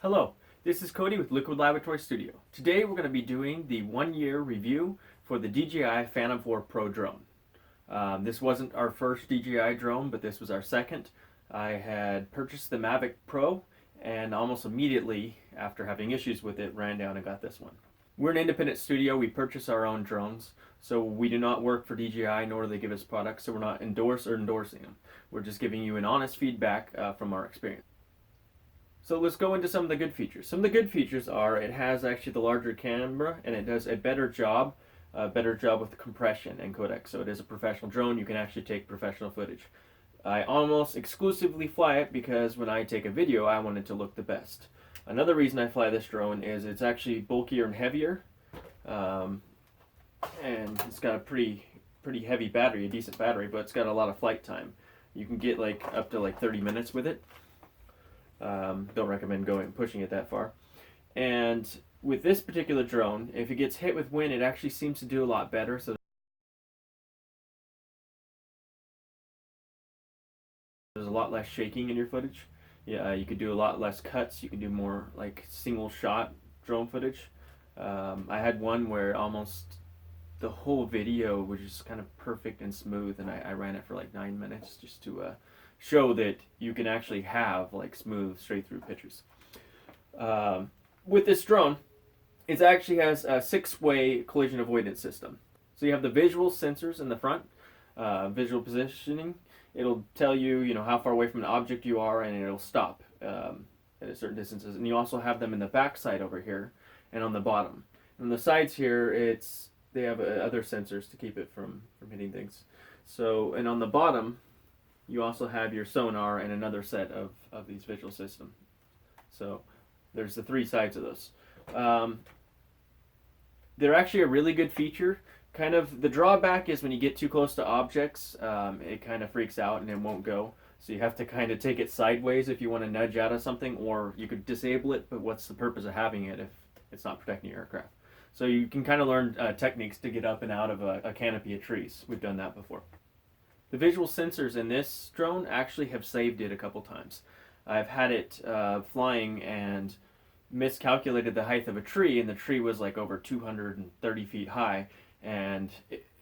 Hello, this is Cody with Liquid Laboratory Studio. Today we're going to be doing the 1-year review for the DJI Phantom 4 Pro drone. This wasn't our first DJI drone, but this was our second. I had purchased the Mavic Pro and almost immediately after having issues with it ran down and got this one. We're an independent studio. We purchase our own drones, so we do not work for DJI, nor do they give us products, so we're not endorsing them. We're just giving you an honest feedback from our experience. So let's go into some of the good features. Some of the good features are it has actually the larger camera and it does a better job with compression and codec. So it is a professional drone. You can actually take professional footage. I almost exclusively fly it because when I take a video, I want it to look the best. Another reason I fly this drone is it's actually bulkier and heavier, and it's got a pretty heavy battery, a decent battery, but it's got a lot of flight time. You can get up to 30 minutes with it. Don't recommend pushing it that far. And with this particular drone, if it gets hit with wind, it actually seems to do a lot better. So there's a lot less shaking in your footage. Yeah, you could do a lot less cuts. You can do more single shot drone footage. I had one where almost the whole video was just kind of perfect and smooth, and I ran it for 9 minutes just to show that you can actually have smooth straight through pictures. With this drone, it actually has a 6-way collision avoidance system. So you have the visual sensors in the front, visual positioning. It'll tell you, how far away from an object you are, and it'll stop at a certain distances. And you also have them in the back side over here and on the bottom. On the sides here, they have other sensors to keep it from hitting things. So, and on the bottom, you also have your sonar and another set of these visual systems. So there's the 3 sides of those. They're actually a really good feature. Kind of the drawback is when you get too close to objects, it kind of freaks out and it won't go. So you have to kind of take it sideways if you want to nudge out of something, or you could disable it, but what's the purpose of having it if it's not protecting your aircraft? So you can kind of learn techniques to get up and out of a canopy of trees. We've done that before. The visual sensors in this drone actually have saved it a couple times. I've had it flying and miscalculated the height of a tree, and the tree was over 230 feet high, and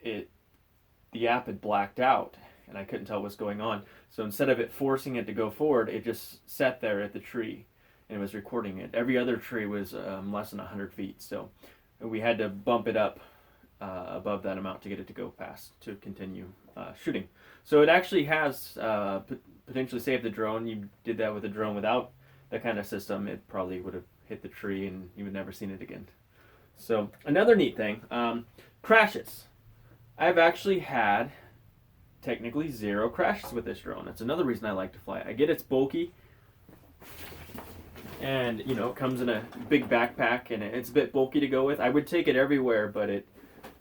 the app had blacked out, and I couldn't tell what's going on. So instead of it forcing it to go forward, it just sat there at the tree, and it was recording it. Every other tree was less than 100 feet, so we had to bump it up above that amount to get it to go past to continue shooting. So it actually has potentially saved the drone. You did that with a drone without that kind of system, it probably would have hit the tree and you would never seen it again. So another neat thing, crashes. I've actually had technically 0 crashes with this drone. That's another reason I like to fly it. I get it's bulky, and it comes in a big backpack, and it's a bit bulky to go with. I would take it everywhere, but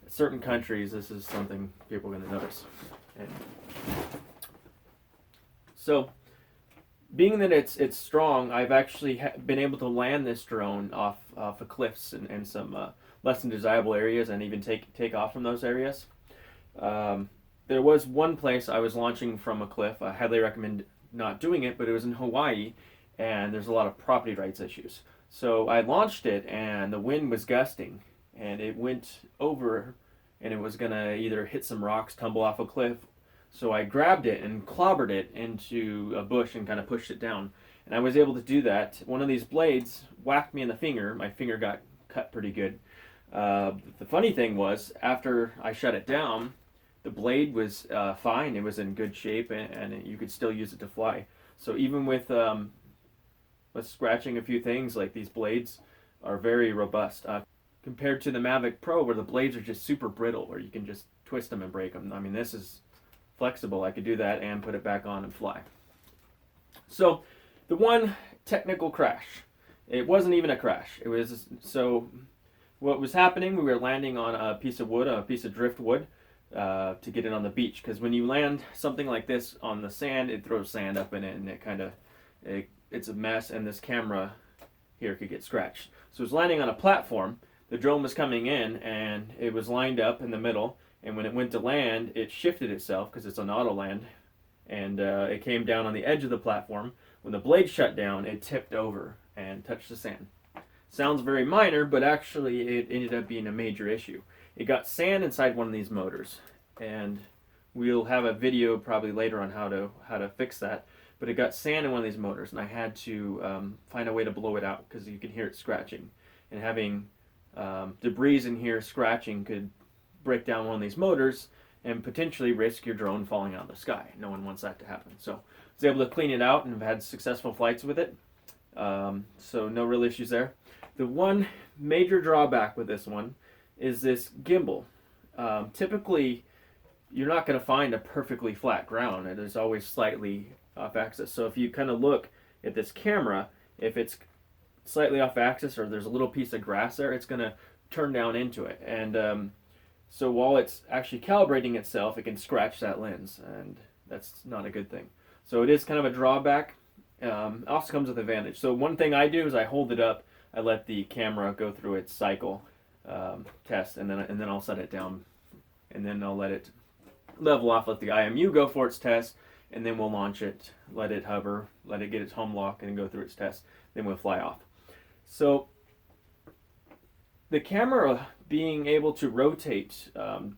certain countries, this is something people are going to notice. And so, being that it's strong, I've actually been able to land this drone off of cliffs and some less than desirable areas, and even take off from those areas. There was one place I was launching from a cliff. I highly recommend not doing it, but it was in Hawaii, and there's a lot of property rights issues. So I launched it, and the wind was gusting, and it went over, and it was gonna either hit some rocks, tumble off a cliff. So I grabbed it and clobbered it into a bush and kind of pushed it down. And I was able to do that. One of these blades whacked me in the finger. My finger got cut pretty good. The funny thing was, after I shut it down, the blade was fine. It was in good shape, and you could still use it to fly. So even with scratching a few things, these blades are very robust. Compared to the Mavic Pro, where the blades are just super brittle, where you can just twist them and break them. I mean, this is flexible. I could do that and put it back on and fly. So the one technical crash, it wasn't even a crash. It was, so what was happening, we were landing on a piece of wood, a piece of driftwood, to get it on the beach. Because when you land something like this on the sand, it throws sand up in it, and it's a mess, and this camera here could get scratched. So it was landing on a platform. The drone was coming in, and it was lined up in the middle, and when it went to land, it shifted itself because it's an auto land, and it came down on the edge of the platform. When the blade shut down, it tipped over, and touched the sand. Sounds very minor, but actually it ended up being a major issue. It got sand inside one of these motors, and we'll have a video probably later on how to fix that. But it got sand in one of these motors, and I had to find a way to blow it out because you can hear it scratching. And having debris in here scratching could break down one of these motors and potentially risk your drone falling out of the sky. No one wants that to happen. So I was able to clean it out and have had successful flights with it. So no real issues there. The one major drawback with this one is this gimbal. Typically, you're not going to find a perfectly flat ground. There's always slightly off axis. So if you kind of look at this camera, if it's slightly off axis or there's a little piece of grass there, it's going to turn down into it. And so while it's actually calibrating itself, it can scratch that lens, and that's not a good thing. So it is kind of a drawback. It also comes with advantage. So one thing I do is I hold it up, I let the camera go through its cycle test, and then I'll set it down, and then I'll let it level off, let the IMU go for its test, and then we'll launch it, let it hover, let it get its home lock, and go through its test. Then we'll fly off. So the camera being able to rotate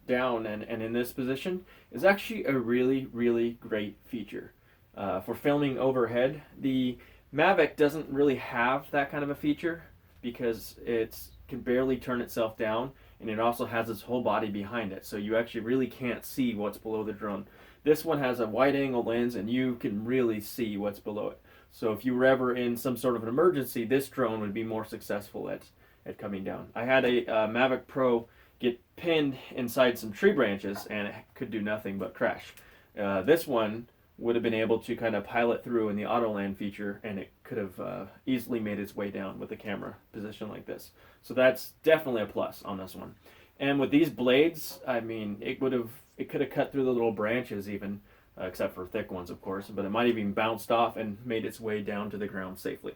down and in this position is actually a really, really great feature. For filming overhead, the Mavic doesn't really have that kind of a feature because it can barely turn itself down, and it also has its whole body behind it, so you actually really can't see what's below the drone. This one has a wide angle lens, and you can really see what's below it. So if you were ever in some sort of an emergency, this drone would be more successful at coming down. I had a Mavic Pro get pinned inside some tree branches, and it could do nothing but crash. This one would have been able to kind of pilot through in the auto land feature, and it could have easily made its way down with a camera position like this. So that's definitely a plus on this one. And with these blades, I mean, it could have cut through the little branches even, except for thick ones, of course, but it might have even bounced off and made its way down to the ground safely.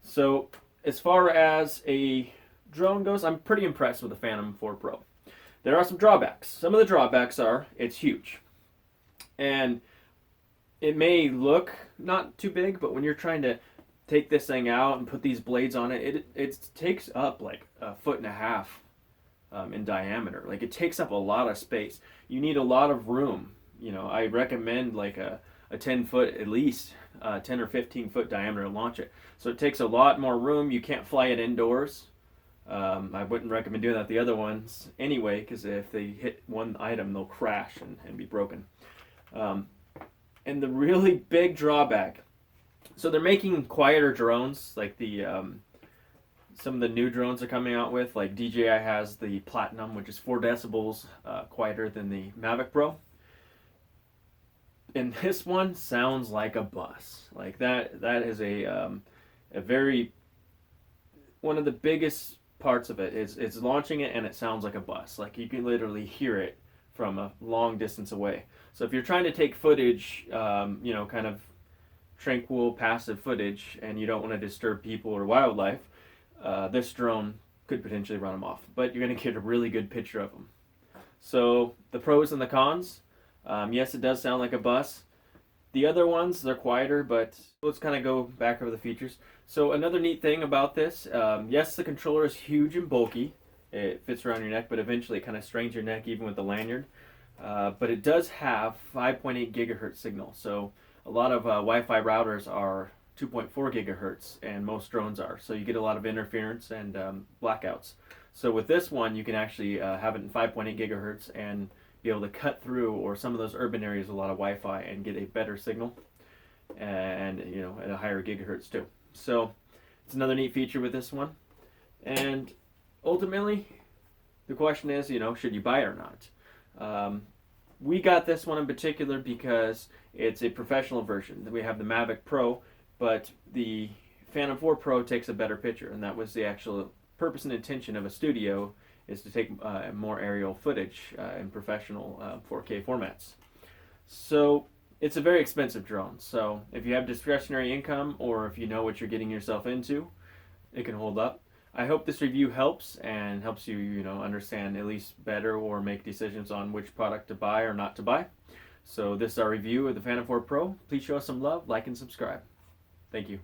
So as far as a drone goes, I'm pretty impressed with the Phantom 4 Pro. There are some drawbacks. Some of the drawbacks are it's huge. And it may look not too big, but when you're trying to take this thing out and put these blades on it, it takes up like 1.5 feet in diameter. Like, it takes up a lot of space. You need a lot of room. You know, I recommend like a 10 foot at least, 10 or 15 foot diameter to launch it. So it takes a lot more room. You can't fly it indoors. I wouldn't recommend doing that with the other ones anyway, because if they hit one item, they'll crash and be broken. And the really big drawback, so they're making quieter drones, like the some of the new drones are coming out with, like DJI has the Platinum, which is 4 decibels quieter than the Mavic Pro. And this one sounds like a bus. Like that is a very, one of the biggest parts of it is it's launching it and it sounds like a bus. Like, you can literally hear it from a long distance away. So if you're trying to take footage, you know, kind of tranquil, passive footage, and you don't want to disturb people or wildlife, this drone could potentially run them off. But you're going to get a really good picture of them. So the pros and the cons. Yes, it does sound like a bus. The other ones, they're quieter, but let's kind of go back over the features. So another neat thing about this, yes, the controller is huge and bulky. It fits around your neck, but eventually it kind of strains your neck even with the lanyard. But it does have 5.8 gigahertz signal. So a lot of Wi-Fi routers are 2.4 gigahertz, and most drones are. So you get a lot of interference and blackouts. So with this one, you can actually have it in 5.8 gigahertz and be able to cut through, or some of those urban areas with a lot of Wi-Fi, and get a better signal, and you know, at a higher gigahertz too. So it's another neat feature with this one. And ultimately, the question is, you know, should you buy it or not? We got this one in particular because it's a professional version. We have the Mavic Pro, but the Phantom 4 Pro takes a better picture, and that was the actual purpose and intention of a studio, is to take more aerial footage in professional 4K formats. So it's a very expensive drone. So if you have discretionary income, or if you know what you're getting yourself into, it can hold up. I hope this review helps, and helps you, you know, understand at least better, or make decisions on which product to buy or not to buy. So this is our review of the Phantom 4 Pro. Please show us some love, like and subscribe. Thank you.